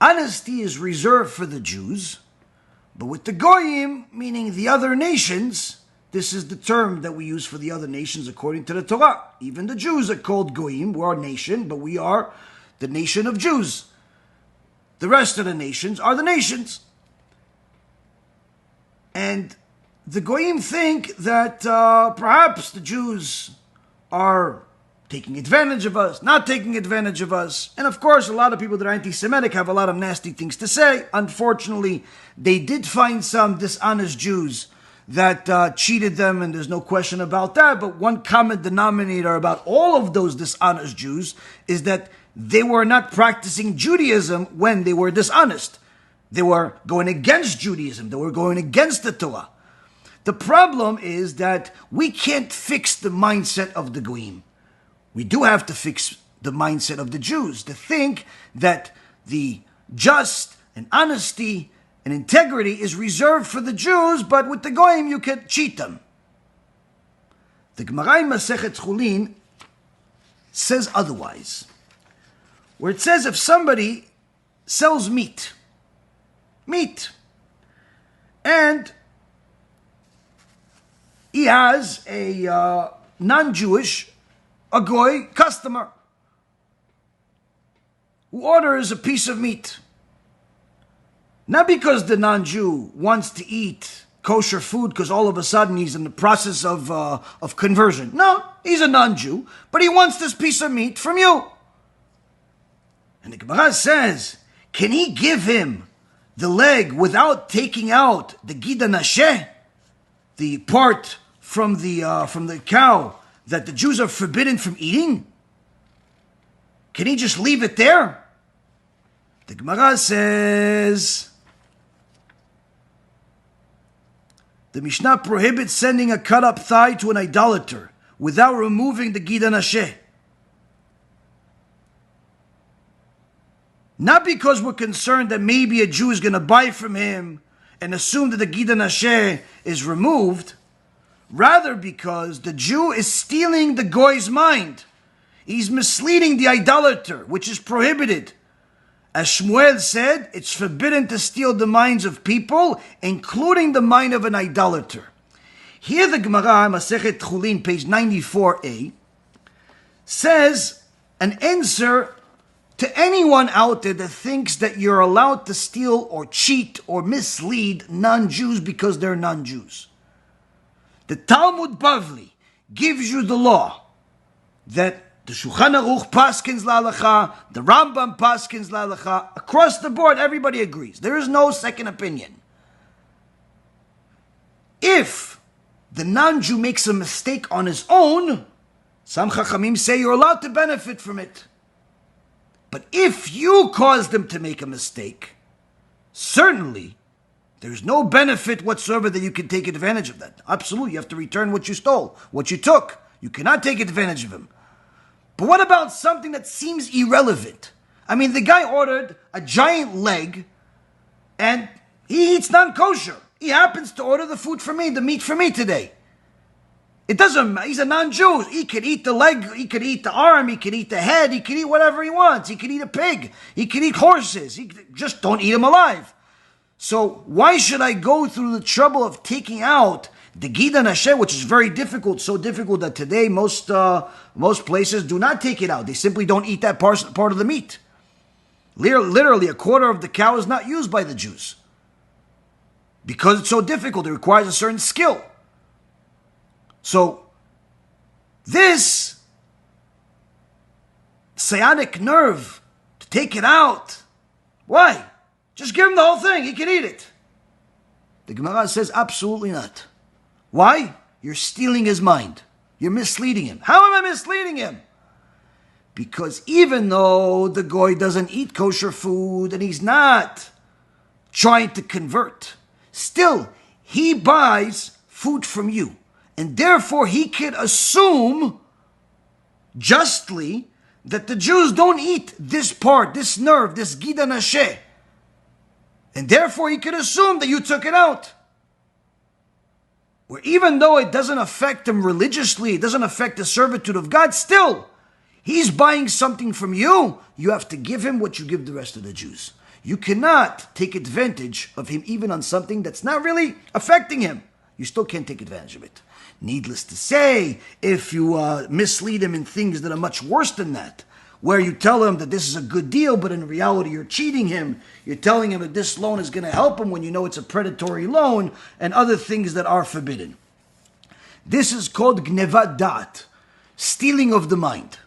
Honesty is reserved for the Jews, but with the Goyim, meaning the other nations, this is the term that we use for the other nations according to the Torah. Even the Jews are called Goyim. We're a nation, but we are the nation of Jews. The rest of the nations are the nations. And the Goyim think that perhaps the Jews are taking advantage of us, not taking advantage of us. And of course, a lot of people that are anti-Semitic have a lot of nasty things to say. Unfortunately, they did find some dishonest Jews that cheated them, and there's no question about that. But one common denominator about all of those dishonest Jews is that they were not practicing Judaism when they were dishonest. They were going against Judaism. They were going against the Torah. The problem is that we can't fix the mindset of the Goyim. We do have to fix the mindset of the Jews, to think that the just and honesty and integrity is reserved for the Jews, but with the Goyim you can cheat them. The Gemara in Masechet Chulin says otherwise, where it says if somebody sells meat, and he has a non-Jewish, a goy customer who orders a piece of meat. Not because the non-Jew wants to eat kosher food because all of a sudden he's in the process of conversion. No, he's a non-Jew, but he wants this piece of meat from you. And the Gemara says, can he give him the leg without taking out the gida nasheh, the part from the cow that the Jews are forbidden from eating? Can he just leave it there? The Gemara says the Mishnah prohibits sending a cut-up thigh to an idolater without removing the gida nasheh. Not because we're concerned that maybe a Jew is going to buy from him and assume that the gida nasheh is removed. Rather because the Jew is stealing the goy's mind. He's misleading the idolater, which is prohibited. As Shmuel said, it's forbidden to steal the minds of people, including the mind of an idolater. Here the Gemara, Masechet Chulin, page 94a, says an answer to anyone out there that thinks that you're allowed to steal or cheat or mislead non-Jews because they're non-Jews. The Talmud Bavli gives you the law that the Shulchan Aruch paskins la'alacha, the Rambam paskins la'alacha. Across the board, everybody agrees. There is no second opinion. If the non-Jew makes a mistake on his own, some Chachamim say you're allowed to benefit from it. But if you cause them to make a mistake, certainly there's no benefit whatsoever that you can take advantage of that. Absolutely, you have to return what you stole, what you took. You cannot take advantage of him. But what about something that seems irrelevant? I mean, the guy ordered a giant leg, and he eats non-kosher. He happens to order the food for me, the meat for me today. It doesn't matter. He's a non-Jew. He could eat the leg, he could eat the arm, he could eat the head, he could eat whatever he wants. He could eat a pig, he could eat horses. Just don't eat him alive. So why should I go through the trouble of taking out the gida nasheh, which is very difficult, so difficult that today most places do not take it out. They simply don't eat that part of the meat. Literally, a quarter of the cow is not used by the Jews. Because it's so difficult, it requires a certain skill. So, this sciatic nerve, to take it out, why? Just give him the whole thing, he can eat it. The Gemara says absolutely not. Why? You're stealing his mind. You're misleading him. How am I misleading him? Because even though the goy doesn't eat kosher food and he's not trying to convert, still, he buys food from you. And therefore, he can assume justly that the Jews don't eat this part, this nerve, this gida nasheh. And therefore, he can assume that you took it out. Where even though it doesn't affect him religiously, it doesn't affect the servitude of God, still, he's buying something from you. You have to give him what you give the rest of the Jews. You cannot take advantage of him even on something that's not really affecting him. You still can't take advantage of it. Needless to say, if you mislead him in things that are much worse than that, where you tell him that this is a good deal, but in reality you're cheating him, you're telling him that this loan is going to help him when you know it's a predatory loan, and other things that are forbidden. This is called gnevat dat, stealing of the mind.